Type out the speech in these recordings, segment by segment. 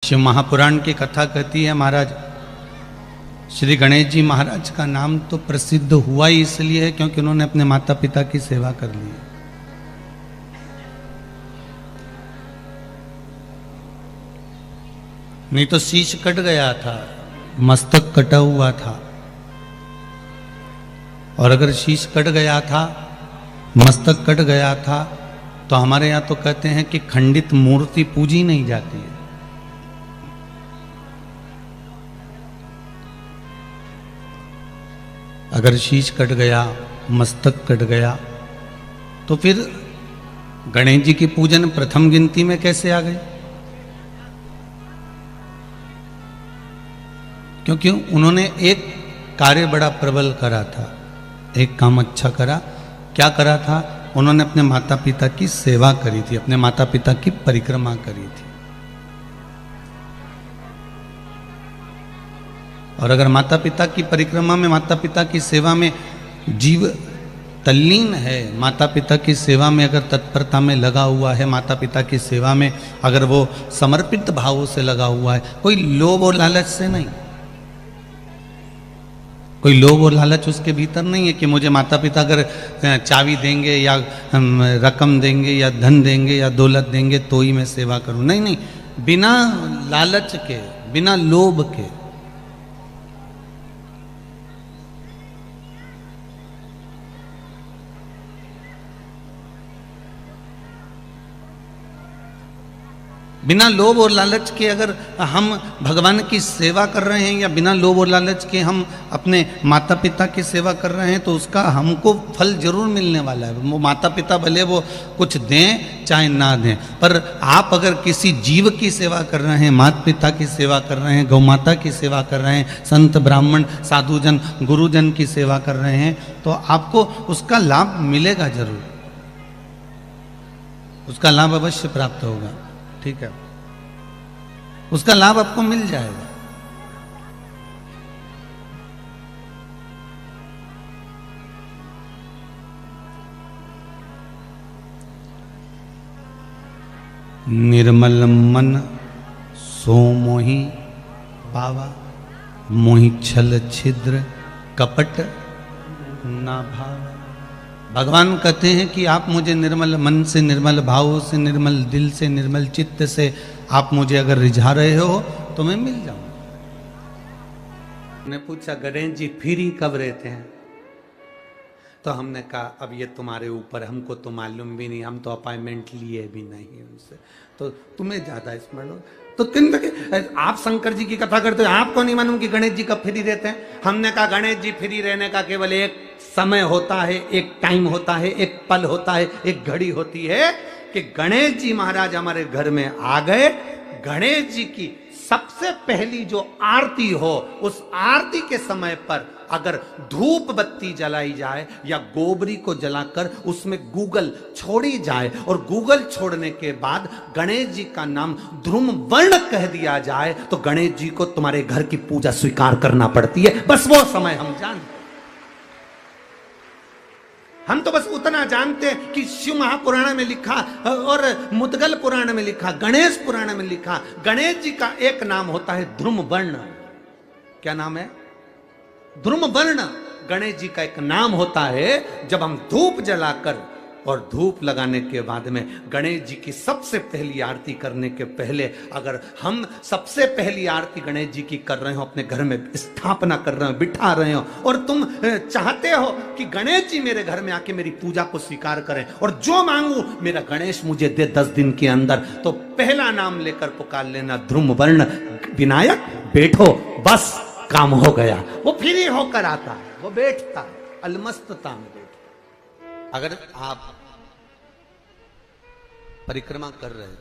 शिव महापुराण की कथा कहती है महाराज श्री गणेश जी महाराज का नाम तो प्रसिद्ध हुआ ही इसलिए है क्योंकि उन्होंने अपने माता पिता की सेवा कर ली। नहीं तो शीश कट गया था, मस्तक कटा हुआ था, और अगर शीश कट गया था, मस्तक कट गया था, तो हमारे यहां तो कहते हैं कि खंडित मूर्ति पूजी नहीं जाती है। अगर शीश कट गया, मस्तक कट गया, तो फिर गणेश जी की पूजन प्रथम गिनती में कैसे आ गई? क्योंकि उन्होंने एक कार्य बड़ा प्रबल करा था, एक काम अच्छा करा। क्या करा था? उन्होंने अपने माता पिता की सेवा करी थी, अपने माता पिता की परिक्रमा करी थी। और अगर माता पिता की परिक्रमा में, माता पिता की सेवा में जीव तल्लीन है, माता पिता की सेवा में अगर तत्परता में लगा हुआ है, माता पिता की सेवा में अगर वो समर्पित भावों से लगा हुआ है, कोई लोभ और लालच से नहीं, कोई लोभ और लालच उसके भीतर नहीं है कि मुझे माता पिता अगर चाबी देंगे या रकम देंगे या धन देंगे या दौलत देंगे तो ही मैं सेवा करूं। नहीं नहीं, बिना लालच के, बिना लोभ के। बिना लोभ और लालच के अगर हम भगवान की सेवा कर रहे हैं या बिना लोभ और लालच के हम अपने माता पिता की सेवा कर रहे हैं तो उसका हमको फल जरूर मिलने वाला है। वो माता पिता भले वो कुछ दें चाहे ना दें, पर आप अगर किसी जीव की सेवा कर रहे हैं, माता पिता की सेवा कर रहे हैं, गौ माता की सेवा कर रहे हैं, संत ब्राह्मण साधुजन गुरुजन की सेवा कर रहे हैं, तो आपको उसका लाभ मिलेगा जरूर, उसका लाभ अवश्य प्राप्त होगा। ठीक है, उसका लाभ आपको मिल जाएगा। निर्मल मन सो मोहि पावा, मोहि छल छिद्र कपट ना भावा। भगवान कहते हैं कि आप मुझे निर्मल मन से, निर्मल भावों से, निर्मल दिल से, निर्मल चित्त से आप मुझे अगर रिझा रहे हो तो मैं मिल जाऊंगा। मैंने पूछा गणेश जी फ्री कब रहते हैं? तो हमने कहा अब ये तुम्हारे ऊपर, हमको तो मालूम भी नहीं, हम तो अपॉइंटमेंट लिए भी नहीं उनसे, तो तुम्हें ज्यादा स्मरण हो। तो किन आप शंकर जी की कथा करते हो, आपको नहीं मालूम कि गणेश जी कब फ्री रहते हैं? हमने कहा गणेश जी फ्री रहने का केवल एक समय होता है, एक टाइम होता है, एक पल होता है, एक घड़ी होती है कि गणेश जी महाराज हमारे घर में आ गए। गणेश जी की सबसे पहली जो आरती हो, उस आरती के समय पर अगर धूप बत्ती जलाई जाए या गोबरी को जलाकर उसमें गूगल छोड़ी जाए और गूगल छोड़ने के बाद गणेश जी का नाम ध्रुम वर्ण कह दिया जाए तो गणेश जी को तुम्हारे घर की पूजा स्वीकार करना पड़ती है। बस वो समय हम जानते, हम तो बस उतना जानते हैं कि शिव महापुराण में लिखा और मुद्गल पुराण में लिखा, गणेश पुराण में लिखा, गणेश जी का एक नाम होता है ध्रुम वर्ण। क्या नाम है? ध्रुम वर्ण गणेश जी का एक नाम होता है। जब हम धूप जलाकर और धूप लगाने के बाद में गणेश जी की सबसे पहली आरती करने के पहले अगर हम सबसे पहली आरती गणेश जी की कर रहे हो, अपने घर में स्थापना कर रहे हो, बिठा रहे हो, और तुम चाहते हो कि गणेश जी मेरे घर में आके मेरी पूजा को स्वीकार करें और जो मांगू मेरा गणेश मुझे दे 10 दिन के अंदर, तो पहला नाम लेकर पुकार लेना ध्रुम वर्ण विनायक, बैठो, बस काम हो गया। वो फ्री होकर आता है, वो बैठता है, अलमस्तता में बैठता। अगर आप परिक्रमा कर रहे हो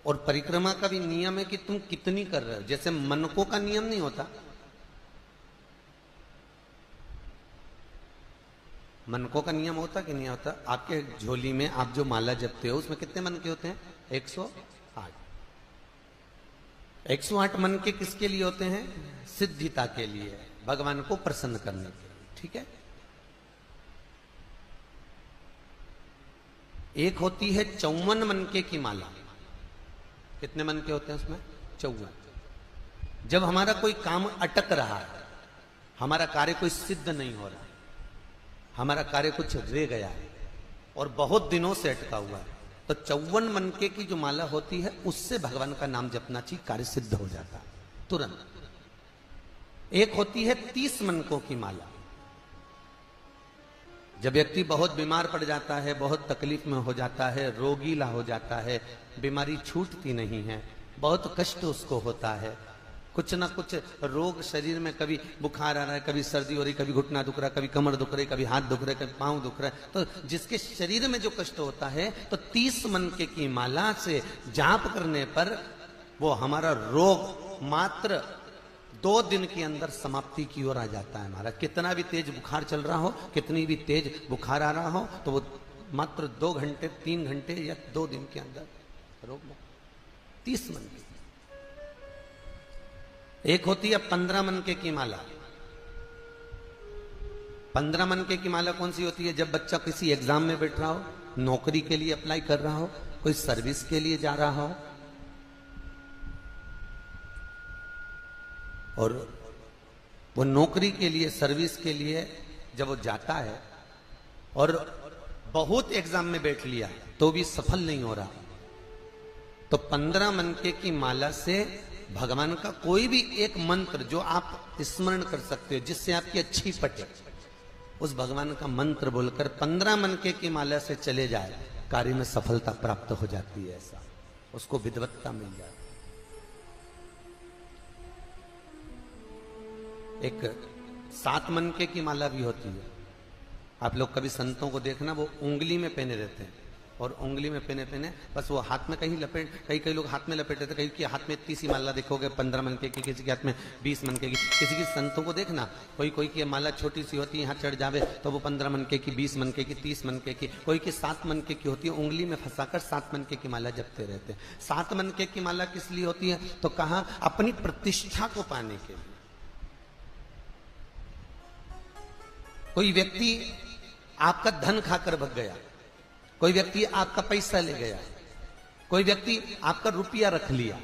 और परिक्रमा का भी नियम है कि तुम कितनी कर रहे हो, जैसे मनकों का नियम नहीं होता, मनकों का नियम होता कि नहीं होता? आपके झोली में आप जो माला जपते हो उसमें कितने मन के होते हैं? 108। 108 मन के किसके लिए होते हैं? सिद्धिता के लिए, भगवान को प्रसन्न करने के लिए। ठीक है, एक होती है 54 मनके की माला, कितने मन के होते हैं उसमें? 54। जब हमारा कोई काम अटक रहा है, हमारा कार्य कोई सिद्ध नहीं हो रहा, हमारा कार्य कुछ रह गया है और बहुत दिनों से अटका हुआ है, तो 54 मनके की जो माला होती है उससे भगवान का नाम जपना चाहिए, कार्य सिद्ध हो जाता है तुरंत। एक होती है 30 मनकों की माला। जब व्यक्ति बहुत बीमार पड़ जाता है, बहुत तकलीफ में हो जाता है, रोगीला हो जाता है, बीमारी छूटती नहीं है, बहुत कष्ट उसको होता है, कुछ ना कुछ रोग शरीर में, कभी बुखार आ रहा है, कभी सर्दी हो रही, कभी घुटना दुख रहा है, कभी कमर दुख रही, कभी हाथ दुख रहे, कभी पांव दुख रहा है, तो जिसके शरीर में जो कष्ट होता है, तो 30 मनके की माला से जाप करने पर वो हमारा रोग मात्र 2 दिन के अंदर समाप्ति की ओर आ जाता है। हमारा कितना भी तेज बुखार चल रहा हो, कितनी भी तेज बुखार आ रहा हो, तो वो मात्र 2 घंटे, 3 घंटे या 2 दिन के अंदर रोग मुक्त। 30 मनके। एक होती है 15 मनके की माला। 15 मनके की माला कौन सी होती है? जब बच्चा किसी एग्जाम में बैठ रहा हो, नौकरी के लिए अप्लाई कर रहा हो, कोई सर्विस के लिए जा रहा हो, और वो नौकरी के लिए, सर्विस के लिए जब वो जाता है और बहुत एग्जाम में बैठ लिया तो भी सफल नहीं हो रहा, तो 15 मनके की माला से भगवान का कोई भी एक मंत्र जो आप स्मरण कर सकते हो, जिससे आपकी अच्छी पटे, उस भगवान का मंत्र बोलकर 15 मनके की माला से चले जाए, कार्य में सफलता प्राप्त हो जाती है। ऐसा उसको विद्वत्ता मिल जाती। एक 7 मनके की माला भी होती है। आप लोग कभी संतों को देखना, वो उंगली में पहने रहते हैं, और उंगली में पहने बस वो हाथ में कहीं लपेट, कई लोग हाथ में लपेटे थे, कहीं के हाथ में इतनी सी माला देखोगे 15 मनके की, किसी के हाथ में 20 मनके की, किसी की संतों को देखना, कोई की माला छोटी सी होती है, यहाँ चढ़ जावे तो वो 15 मनके की, 20 मनके की, 30 मनके की, कोई की 7 मनके की होती है, उंगली में फंसाकर 7 मनके की माला जपते रहते हैं। 7 मनके की माला किस लिए होती है? तो कहा अपनी प्रतिष्ठा को पाने के लिए। कोई व्यक्ति आपका धन खाकर भग गया, कोई व्यक्ति आपका पैसा ले गया, कोई व्यक्ति आपका रुपया रख लिया,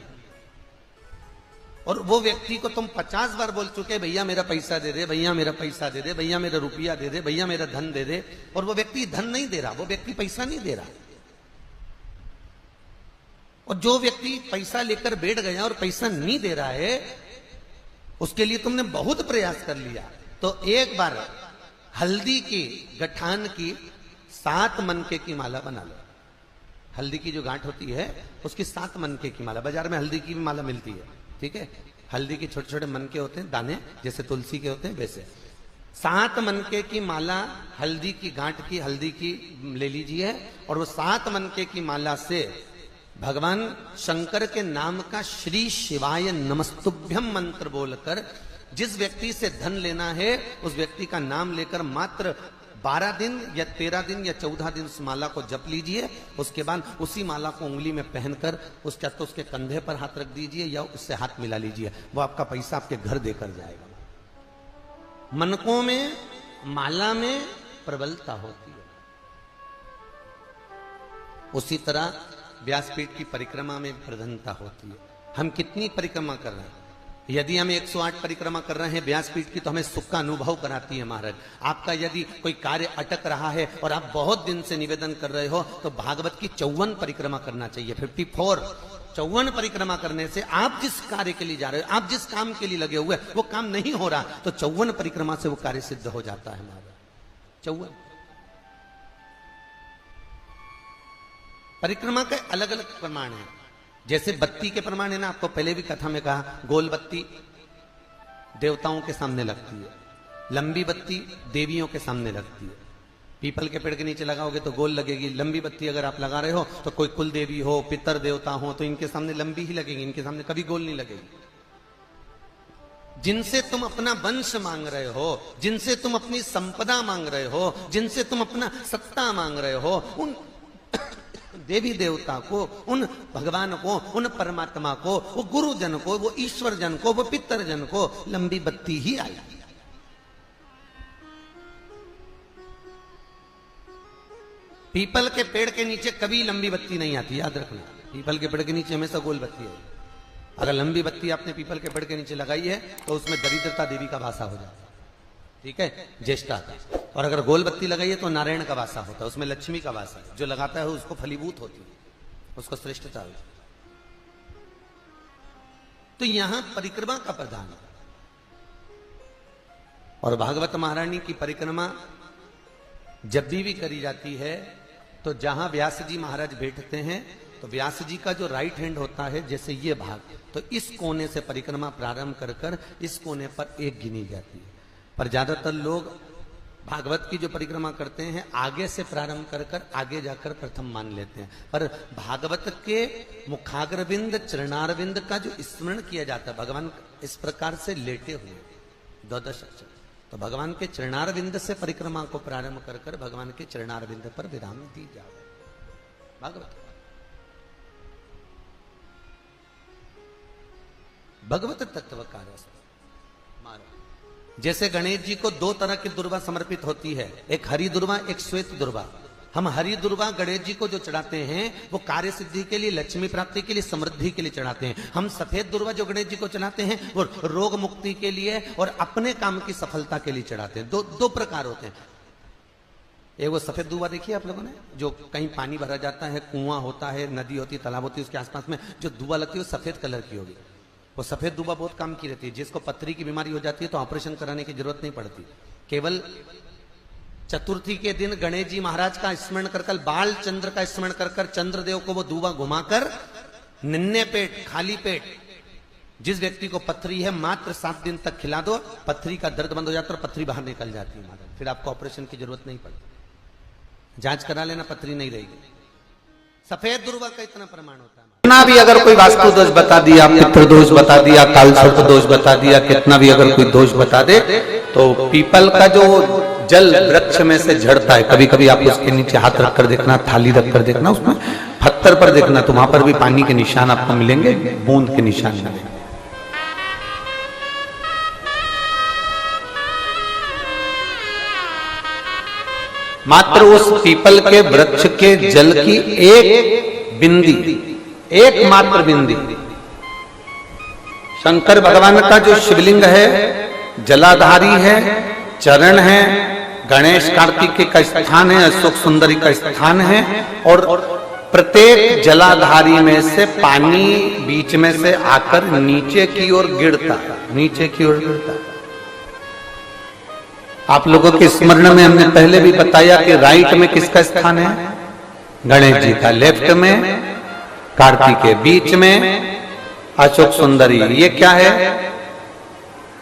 और वो व्यक्ति को तुम 50 बार बोल चुके, भैया मेरा पैसा दे दे, भैया मेरा पैसा दे दे, भैया मेरा रुपया दे दे, भैया मेरा धन दे दे, और वो व्यक्ति धन नहीं दे रहा, वो व्यक्ति पैसा नहीं दे रहा। और जो व्यक्ति पैसा लेकर बैठ गया और पैसा नहीं दे रहा है, उसके लिए तुमने बहुत प्रयास कर लिया, तो एक बार हल्दी की गठान की 7 मनके की माला बना लो। हल्दी की जो गांठ होती है उसकी 7 मनके की माला, बाजार में हल्दी की भी माला मिलती है, ठीक है। हल्दी के छोटे छोटे मनके होते हैं, दाने जैसे तुलसी के होते हैं वैसे। 7 मनके की माला हल्दी की गांठ की, हल्दी की ले लीजिए, और वो 7 मनके की माला से भगवान शंकर के नाम का श्री शिवाय नमस्तुभ्यम मंत्र बोलकर, जिस व्यक्ति से धन लेना है उस व्यक्ति का नाम लेकर मात्र 12 दिन या 13 दिन या 14 दिन उस माला को जप लीजिए। उसके बाद उसी माला को उंगली में पहनकर उसके कंधे पर हाथ रख दीजिए या उससे हाथ मिला लीजिए, वो आपका पैसा आपके घर देकर जाएगा। मनकों में, माला में प्रबलता होती है। उसी तरह व्यासपीठ की परिक्रमा में प्रधानता होती है। हम कितनी परिक्रमा कर रहे हैं? यदि हम 108 परिक्रमा कर रहे हैं व्यासपीठ की, तो हमें सुख का अनुभव कराती है महाराज। आपका यदि कोई कार्य अटक रहा है और आप बहुत दिन से निवेदन कर रहे हो, तो भागवत की 54 परिक्रमा करना चाहिए, 54। 54 परिक्रमा करने से आप जिस कार्य के लिए जा रहे हो, आप जिस काम के लिए लगे हुए, वो काम नहीं हो रहा, तो 54 परिक्रमा से वो कार्य सिद्ध हो जाता है महाराज। 54 परिक्रमा के अलग अलग प्रमाण है। जैसे बत्ती के प्रमाण है ना, आपको पहले भी कथा में कहा, गोल बत्ती देवताओं के सामने लगती है, लंबी बत्ती देवियों के सामने लगती है। पीपल के पेड़ के नीचे लगाओगे तो गोल लगेगी, लंबी बत्ती अगर आप लगा रहे हो तो कोई कुल देवी हो, पितर देवता हो, तो इनके सामने लंबी ही लगेगी, इनके सामने कभी गोल नहीं लगेगी। जिनसे तुम अपना वंश मांग रहे हो, जिनसे तुम अपनी संपदा मांग रहे हो, जिनसे तुम अपना सत्ता मांग रहे हो, उन देवी देवता को, उन भगवान को, उन परमात्मा को, वो गुरुजन को, वो ईश्वर जन को, वो पितर जन को लंबी बत्ती ही आई। पीपल के पेड़ के नीचे कभी लंबी बत्ती नहीं आती, याद रखना, पीपल के पेड़ के नीचे हमेशा गोल बत्ती है। अगर लंबी बत्ती आपने पीपल के पेड़ के नीचे लगाई है तो उसमें दरिद्रता देवी का वासा हो जाता है, ठीक है, ज्येष्ठा का। और अगर गोल बत्ती लगाई है तो नारायण का वासा होता है, उसमें लक्ष्मी का वासा है। जो लगाता है उसको फलीभूत होती है, उसको श्रेष्ठता होती है। तो यहां परिक्रमा का प्रधान है। और भागवत महारानी की परिक्रमा जब भी करी जाती है तो जहां व्यास जी महाराज बैठते हैं तो व्यास जी का जो राइट हैंड होता है, जैसे ये भाग, तो इस कोने से परिक्रमा प्रारंभ कर कर इस कोने पर एक गिनी जाती है। पर ज्यादातर लोग भागवत की जो परिक्रमा करते हैं आगे से प्रारंभ कर कर आगे जाकर प्रथम मान लेते हैं। पर भागवत के मुखाग्रविंद चरणारविंद का जो स्मरण किया जाता है, भगवान इस प्रकार से लेटे हुए द्वादश अक्षर, तो भगवान के चरणारविंद से परिक्रमा को प्रारंभ कर कर भगवान के चरणारविंद पर विराम दी जाए। भागवत भगवत तत्वकार जैसे गणेश जी को दो तरह की दुर्वा समर्पित होती है, एक हरी दुर्वा, एक श्वेत दुर्वा। हम हरी दुर्वा गणेश जी को जो चढ़ाते हैं वो कार्य सिद्धि के लिए, लक्ष्मी प्राप्ति के लिए, समृद्धि के लिए चढ़ाते हैं। हम सफेद दुर्वा जो गणेश जी को चढ़ाते हैं वो रोग मुक्ति के लिए और अपने काम की सफलता के लिए चढ़ाते हैं। दो प्रकार होते हैं। एक वो सफेद दुर्वा देखिए आप लोगों ने, जो कहीं पानी भरा जाता है, कुआं होता है, नदी होती है, तालाब होती है, उसके आसपास में जो दुर्वा लगती है वो सफेद कलर की होगी। वो सफेद दुबा बहुत काम की रहती है। जिसको पथरी की बीमारी हो जाती है तो ऑपरेशन कराने की जरूरत नहीं पड़ती। केवल चतुर्थी के दिन गणेश जी महाराज का स्मरण कर कर, बाल चंद्र का स्मरण कर कर, चंद्रदेव को वो दुबा घुमाकर निन्ने पेट, खाली पेट, जिस व्यक्ति को पथरी है मात्र 7 दिन तक खिला दो, पथरी का दर्द बंद हो जाता है और पथरी बाहर निकल जाती है महाराज। फिर आपको ऑपरेशन की जरूरत नहीं पड़ती। जांच करा लेना, पथरी नहीं रहेगी। सफेद दुर्वा का इतना प्रमाण होता है। कितना भी अगर कोई वास्तु दोष बता दिया, पितृ दोष बता दिया, काल सर्प दोष बता दिया, कितना भी अगर कोई दोष बता दे, तो पीपल का जो जल वृक्ष में से झड़ता है, कभी कभी आप उसके नीचे हाथ रखकर देखना, थाली रखकर देखना, उसमें पत्थर पर देखना, तो वहां पर भी पानी के निशान आपको मिलेंगे, बूंद के निशान मिलेंगे। मात्र उस पीपल के वृक्ष के जल की एक बिंदी, एकमात्र बिंदी, शंकर भगवान का जो शिवलिंग है, जलाधारी है, चरण है, गणेश कार्तिकेय का स्थान है, अशोक सुंदरी का स्थान है, और प्रत्येक जलाधारी में से पानी बीच में से आकर नीचे की ओर गिरता, नीचे की ओर गिरता। आप लोगों के स्मरण में हमने पहले भी बताया कि राइट में किसका स्थान है? गणेश जी का, लेफ्ट में कार्तिकेय, बीच में अशोक सुंदरी। ये क्या है?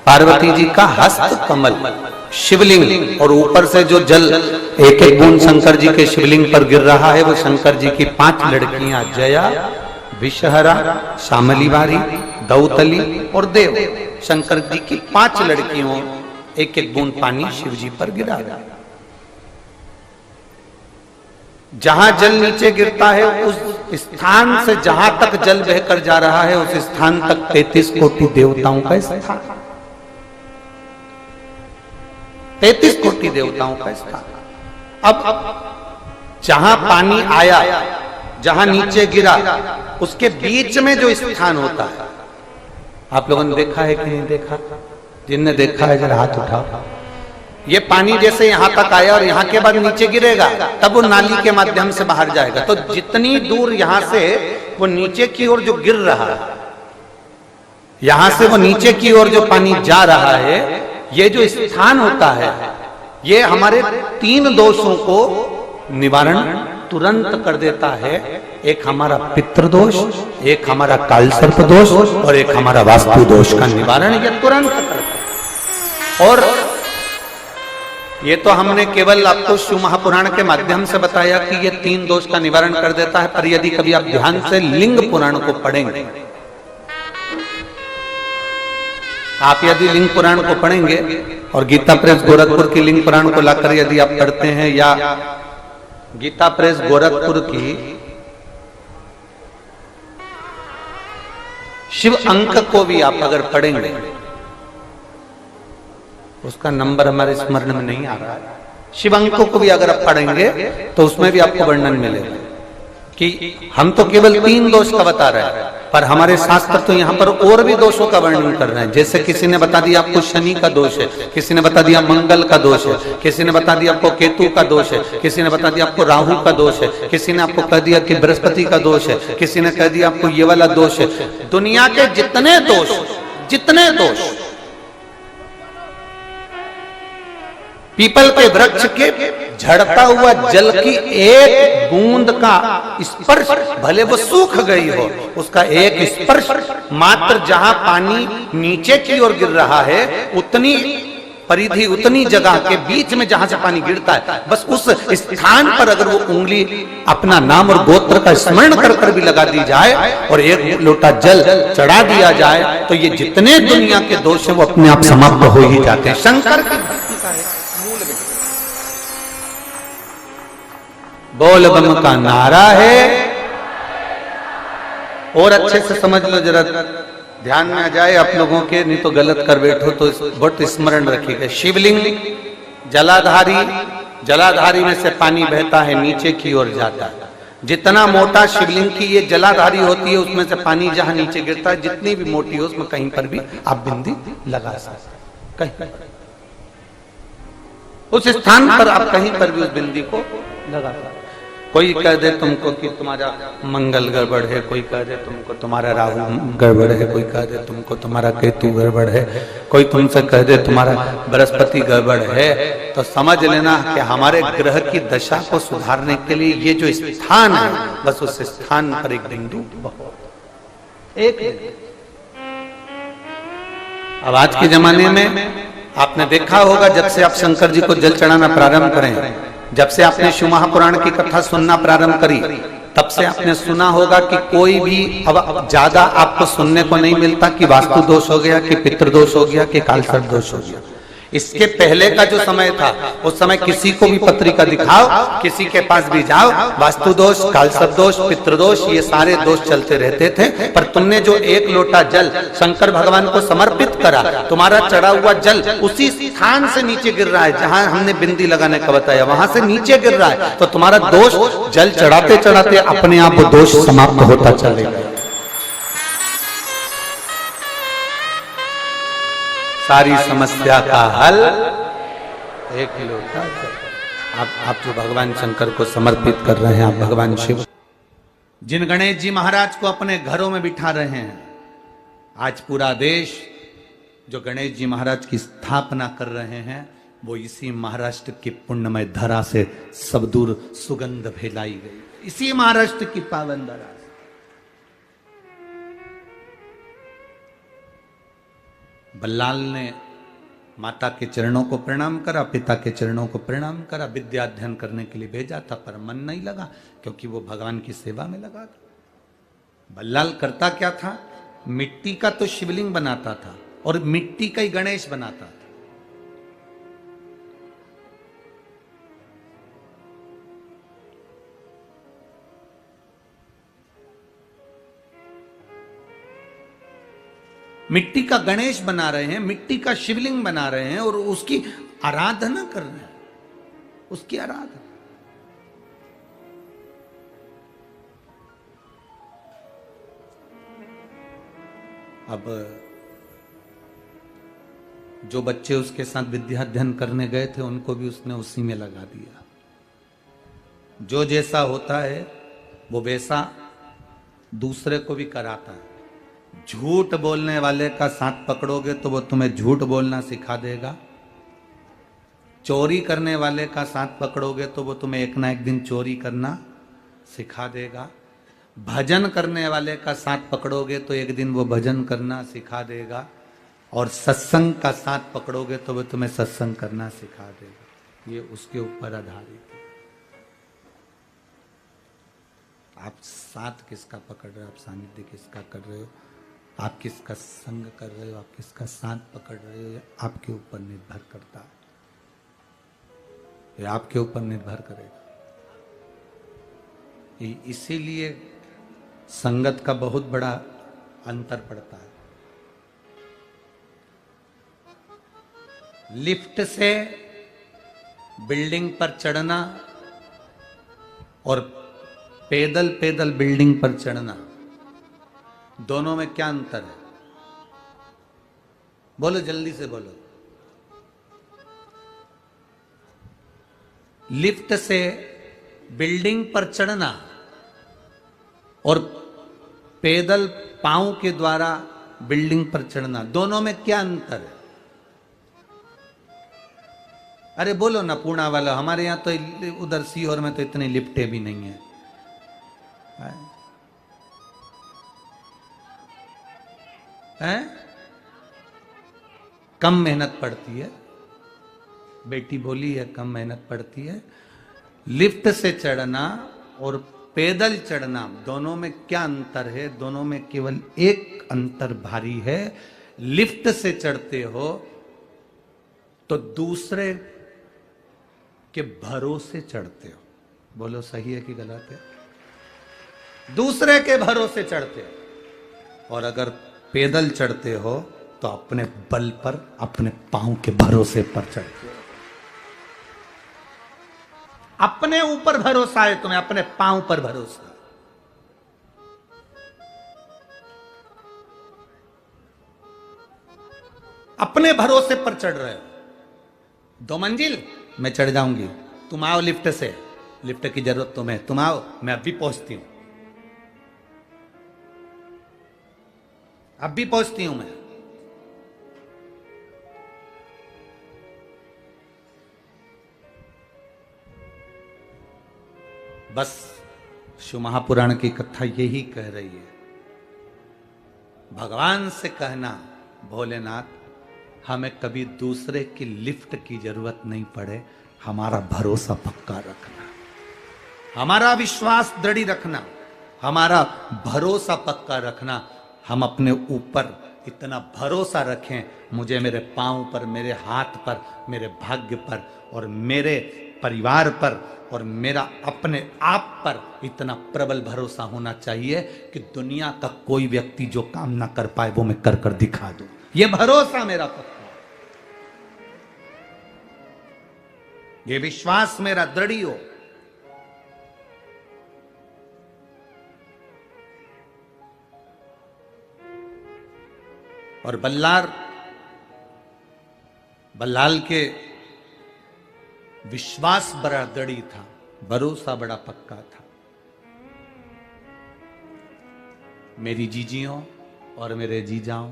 पार्वती जी का हस्त कमल, शिवलिंग, और ऊपर से जो जल एक एक बूंद शंकर जी के शिवलिंग पर गिर रहा है वो शंकर जी की 5 लड़कियां, जया, विषहरा, शामली बारी, दौतली और देव, शंकर जी की 5 लड़कियों एक एक बूंद पानी शिव जी पर गिरा। जहां जल नीचे गिरता है उस स्थान से जहां तक जल बहकर जा रहा है उस स्थान तक 33 कोटि देवताओं का स्थान, 33 कोटि देवताओं का स्थान। अब जहां पानी आया, जहां नीचे गिरा, उसके बीच में जो स्थान होता है, आप लोगों ने देखा है कि नहीं देखा? जिनने देखा है जरा हाथ उठाओ। ये पानी जैसे यहां तक आया और यहां के बाद नीचे गिरेगा, तब वो नाली के माध्यम से बाहर जाएगा। तो जितनी दूर यहां से वो नीचे की ओर जो गिर रहा है, यहां से वो नीचे की ओर जो पानी जा रहा है, ये जो स्थान होता है, ये हमारे 3 दोषों को निवारण तुरंत कर देता है। एक हमारा पितृदोष, एक हमारा काल सर्प दोष और एक हमारा वास्तु दोष का निवारण ये तुरंत करता है। और ये तो हमने केवल आपको शिव महापुराण के माध्यम से बताया कि ये 3 दोष का निवारण कर देता है। पर यदि कभी आप ध्यान से लिंग पुराण को पढ़ेंगे, आप यदि लिंग पुराण को पढ़ेंगे और गीता प्रेस गोरखपुर की लिंग पुराण को लाकर यदि आप पढ़ते हैं, या गीता प्रेस गोरखपुर की शिव अंक को भी आप अगर पढ़ेंगे, उसका नंबर हमारे स्मरण में नहीं आ रहा है, शिव अंक को भी अगर आप पढ़ेंगे तो उसमें भी आपको वर्णन मिलेगा। कि हम तो केवल 3 दोष का बता रहे हैं, पर हमारे शास्त्र तो यहाँ पर और भी दोषों का वर्णन कर रहे हैं। जैसे किसी ने बता दिया आपको शनि का दोष है, किसी ने बता दिया मंगल का दोष है, किसी ने बता दिया आपको केतु का दोष है, किसी ने बता दिया आपको राहु का दोष है, किसी ने आपको कह दिया कि बृहस्पति का दोष है, किसी ने कह दिया आपको ये वाला दोष है। दुनिया के जितने दोष पीपल के वृक्ष के झड़ता हुआ जल की एक बूंद का स्पर्श, भले वो सूख गई हो, उसका एक स्पर्श मात्र जहां पानी नीचे की ओर गिर रहा है, उतनी परिधि, उतनी जगह के बीच में जहां से पानी गिरता है, बस उस स्थान पर अगर वो उंगली अपना नाम और गोत्र का स्मरण कर कर भी लगा दी जाए और एक लोटा जल चढ़ा दिया जाए, तो ये जितने दुनिया के दोष हैं वो अपने आप समाप्त हो ही जाते हैं। शंकर की भक्ति का है मूल बोल बम का नारा है। और अच्छे से समझ लो, जरा ध्यान में आ जाए आप लोगों के, नहीं तो गलत कर बैठो तो बहुत स्मरण रखिएगा। शिवलिंग जलाधारी में से पानी बहता है, नीचे की ओर जाता है। जितना मोटा शिवलिंग की ये जलाधारी होती है, उसमें से पानी जहां नीचे गिरता है, जितनी भी मोटी हो, उसमें कहीं पर भी आप बिंदी लगा सकते, कहीं उस स्थान पर आप कहीं पर भी उस बिंदी को लगा सकते। कोई कह दे तुमको कि तुम्हारा मंगल गड़बड़ है, कोई कह दे तुमको तुम्हारा राहु गड़बड़ है, कोई कह दे तुमको तुम्हारा केतु गड़बड़ है, कोई तुमसे कह दे तुम्हारा बृहस्पति गड़बड़ है, तो समझ लेना कि हमारे ग्रह की दशा को सुधारने के लिए ये जो स्थान है, बस उस स्थान पर एक बिंदु एक। अब आज के जमाने में आपने देखा होगा, जब से आप शंकर जी को जल चढ़ाना प्रारंभ करें, जब से आपने शिव महापुराण की कथा सुनना प्रारंभ करी, तब से आपने सुना होगा कि कोई भी अब ज्यादा आपको सुनने को नहीं मिलता कि वास्तु दोष हो गया, कि पितृदोष हो गया, कि कालसर्प दोष हो गया। इसके पहले का जो समय था, उस समय किसी को भी पत्रिका दिखाओ, किसी के पास भी जाओ, वास्तु दोष, कालसर्प दोष, पितृदोष, ये सारे दोष चलते रहते थे। पर तुमने जो एक लोटा जल शंकर भगवान को समर्पित करा, तुम्हारा चढ़ा हुआ जल उसी स्थान से नीचे गिर रहा है जहां हमने बिंदी लगाने का बताया, वहां से नीचे गिर रहा है, तो तुम्हारा दोष जल चढ़ाते चढ़ाते अपने आप वो दोष समाप्त होता चलेगा। सारी समस्या का हल एक लोटा जल। आप जो भगवान शंकर को समर्पित कर रहे हैं, आप भगवान शिव, जिन गणेश जी महाराज को अपने घरों में बिठा रहे हैं, आज पूरा देश जो गणेश जी महाराज की स्थापना कर रहे हैं, वो इसी महाराष्ट्र की पुण्यमय धरा से सब दूर सुगंध फैलाई गई, इसी महाराष्ट्र की पावन धरा। बल्लाल ने माता के चरणों को प्रणाम करा, पिता के चरणों को प्रणाम करा, विद्या अध्ययन करने के लिए भेजा था, पर मन नहीं लगा क्योंकि वो भगवान की सेवा में लगा था। बल्लाल करता क्या था, मिट्टी का तो शिवलिंग बनाता था और मिट्टी का ही गणेश बनाता था। मिट्टी का गणेश बना रहे हैं, मिट्टी का शिवलिंग बना रहे हैं और उसकी आराधना कर रहे हैं, उसकी आराधना। अब जो बच्चे उसके साथ विद्या अध्ययन करने गए थे, उनको भी उसने उसी में लगा दिया। जो जैसा होता है वो वैसा दूसरे को भी कराता है। झूठ बोलने वाले का साथ पकड़ोगे तो वो तुम्हें झूठ बोलना सिखा देगा, चोरी करने वाले का साथ पकड़ोगे तो वो तुम्हें एक ना एक दिन चोरी करना सिखा देगा, भजन करने वाले का साथ पकड़ोगे तो एक दिन वो भजन करना सिखा देगा, और सत्संग का साथ पकड़ोगे तो वो तुम्हें सत्संग करना सिखा देगा। ये उसके ऊपर आधारित है। आप साथ किसका पकड़ रहे हो, आप सानिध्य किसका कर रहे हो, आप किसका संग कर रहे हो, आप किसका साथ पकड़ रहे हो, आपके ऊपर निर्भर करता है, ये आपके ऊपर निर्भर करेगा। इसीलिए संगत का बहुत बड़ा अंतर पड़ता है। लिफ्ट से बिल्डिंग पर चढ़ना और पैदल पैदल बिल्डिंग पर चढ़ना, दोनों में क्या अंतर है? बोलो, जल्दी से बोलो। लिफ्ट से बिल्डिंग पर चढ़ना और पैदल पांव के द्वारा बिल्डिंग पर चढ़ना, दोनों में क्या अंतर है? अरे बोलो ना पूर्णा वाला, हमारे यहां तो उधर सीहोर में तो इतनी लिफ्टें भी नहीं है। हैं? कम मेहनत पड़ती है, बेटी बोली है कम मेहनत पड़ती है। लिफ्ट से चढ़ना और पैदल चढ़ना, दोनों में क्या अंतर है? दोनों में केवल एक अंतर भारी है। लिफ्ट से चढ़ते हो तो दूसरे के भरोसे चढ़ते हो। बोलो सही है कि गलत है? दूसरे के भरोसे चढ़ते हो। और अगर पैदल चढ़ते हो तो अपने बल पर, अपने पांव के भरोसे पर चढ़ते हो। अपने ऊपर भरोसा है तुम्हें, अपने पांव पर भरोसा। अपने भरोसे पर चढ़ रहे हो। 2 मंजिल मैं चढ़ जाऊंगी, तुम आओ लिफ्ट से, लिफ्ट की जरूरत तुम्हें, तुम आओ, मैं अभी पहुंचती हूं, अभी पहुंचती हूं मैं। बस शिव महापुराण की कथा यही कह रही है। भगवान से कहना, भोलेनाथ हमें कभी दूसरे की लिफ्ट की जरूरत नहीं पड़े, हमारा भरोसा पक्का रखना, हमारा विश्वास दृढ़ रखना, हमारा भरोसा पक्का रखना। हम अपने ऊपर इतना भरोसा रखें, मुझे मेरे पांव पर, मेरे हाथ पर, मेरे भाग्य पर और मेरे परिवार पर और मेरा अपने आप पर इतना प्रबल भरोसा होना चाहिए कि दुनिया का कोई व्यक्ति जो काम ना कर पाए वो मैं कर कर दिखा दूं। ये भरोसा मेरा पक्का, ये विश्वास मेरा दृढ़ हो। और बल्लाल के विश्वास बड़ा दृढ़ था, भरोसा बड़ा पक्का था। मेरी जीजियों और मेरे जीजाओं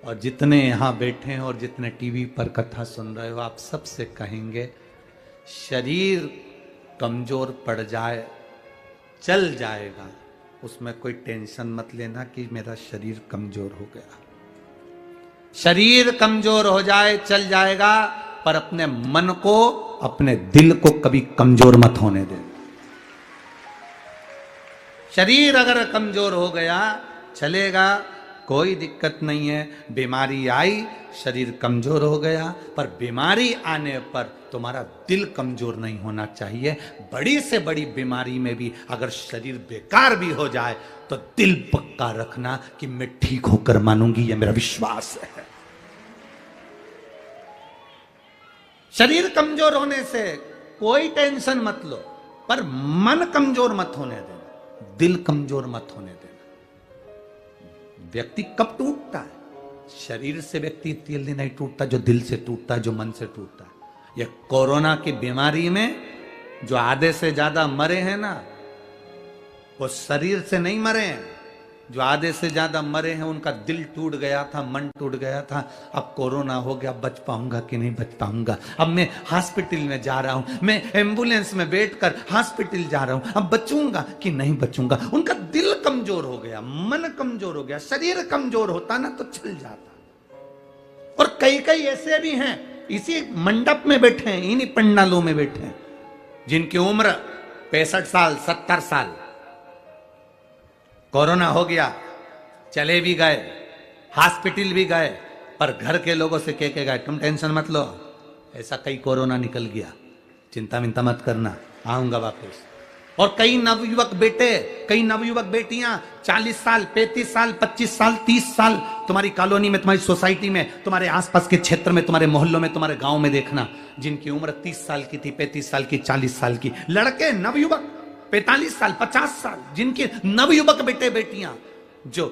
और जितने यहां बैठे हैं और जितने टीवी पर कथा सुन रहे हो, आप सबसे कहेंगे शरीर कमजोर पड़ जाए चल जाएगा, उसमें कोई टेंशन मत लेना कि मेरा शरीर कमजोर हो गया। शरीर कमजोर हो जाए चल जाएगा, पर अपने मन को, अपने दिल को कभी कमजोर मत होने देना। शरीर अगर कमजोर हो गया चलेगा, कोई दिक्कत नहीं है। बीमारी आई, शरीर कमजोर हो गया, पर बीमारी आने पर तुम्हारा दिल कमजोर नहीं होना चाहिए। बड़ी से बड़ी बीमारी में भी अगर शरीर बेकार भी हो जाए तो दिल पक्का रखना कि मैं ठीक होकर मानूंगी, यह मेरा विश्वास है। शरीर कमजोर होने से कोई टेंशन मत लो, पर मन कमजोर मत होने देना, दिल कमजोर मत होने देना। व्यक्ति कब टूटता है? शरीर से व्यक्ति जल्दी नहीं टूटता, जो दिल से टूटता है, जो मन से टूटता है। यह कोरोना की बीमारी में जो आधे से ज्यादा मरे हैं ना, वो शरीर से नहीं मरे हैं। जो आधे से ज्यादा मरे हैं उनका दिल टूट गया था, मन टूट गया था। अब कोरोना हो गया, बच पाऊंगा कि नहीं बच पाऊंगा। अब मैं हॉस्पिटल में जा रहा हूं, मैं एम्बुलेंस में बैठकर हॉस्पिटल जा रहा हूं, अब बचूंगा कि नहीं बचूंगा। उनका दिल कमजोर हो गया, मन कमजोर हो गया। शरीर कमजोर होता ना तो चल जाता। और कई कई ऐसे भी हैं, इसी मंडप में बैठे हैं, इन्हीं पंडालों में बैठे हैं, जिनकी उम्र 65 साल 70 साल। कोरोना हो गया, चले भी गए, हॉस्पिटल भी गए, पर घर के लोगों से कह के गए तुम टेंशन मत लो, ऐसा कई कोरोना निकल गया, चिंता मिंता मत करना, आऊंगा वापस। और कई नवयुवक बेटे, कई नवयुवक बेटियां 40 साल 35 साल 25 साल 30 साल तुम्हारी कॉलोनी में, तुम्हारी सोसाइटी में, तुम्हारे आसपास के क्षेत्र में, तुम्हारे मोहल्लों में, तुम्हारे गांव में देखना, जिनकी उम्र 30 साल की थी, 35 साल की, 40 साल की। लड़के नवयुवक 45 साल 50 साल जिनके नवयुवक बेटे बेटियां जो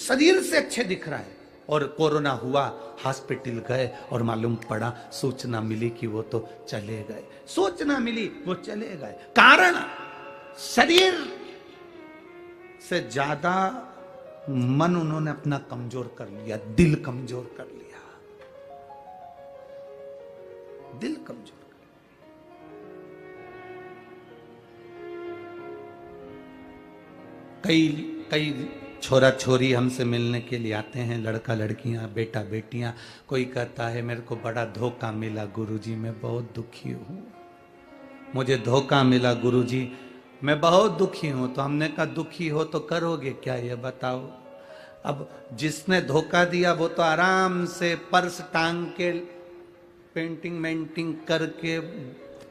शरीर से अच्छे दिख रहा है, और कोरोना हुआ, हॉस्पिटल गए और मालूम पड़ा, सूचना मिली कि वो तो चले गए, सूचना मिली वो चले गए। कारण शरीर से ज्यादा मन उन्होंने अपना कमजोर कर लिया, दिल कमजोर कर लिया, दिल कमजोर। कई छोरा छोरी हमसे मिलने के लिए आते हैं, लड़का लड़कियां, बेटा बेटियां। कोई कहता है मेरे को बड़ा धोखा मिला गुरुजी, मैं बहुत दुखी हूं, मुझे धोखा मिला गुरुजी, मैं बहुत दुखी हूं। तो हमने कहा दुखी हो तो करोगे क्या ये बताओ। अब जिसने धोखा दिया वो तो आराम से पर्स टांग के पेंटिंग मेंटिंग करके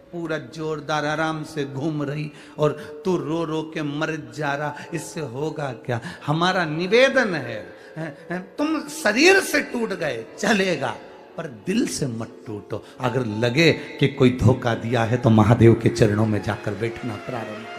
पूरा जोरदार आराम से घूम रही, और तू रो रो के मर जा रहा, इससे होगा क्या। हमारा निवेदन है, तुम शरीर से टूट गए चलेगा, पर दिल से मत टूटो। अगर लगे कि कोई धोखा दिया है तो महादेव के चरणों में जाकर बैठना प्रारंभ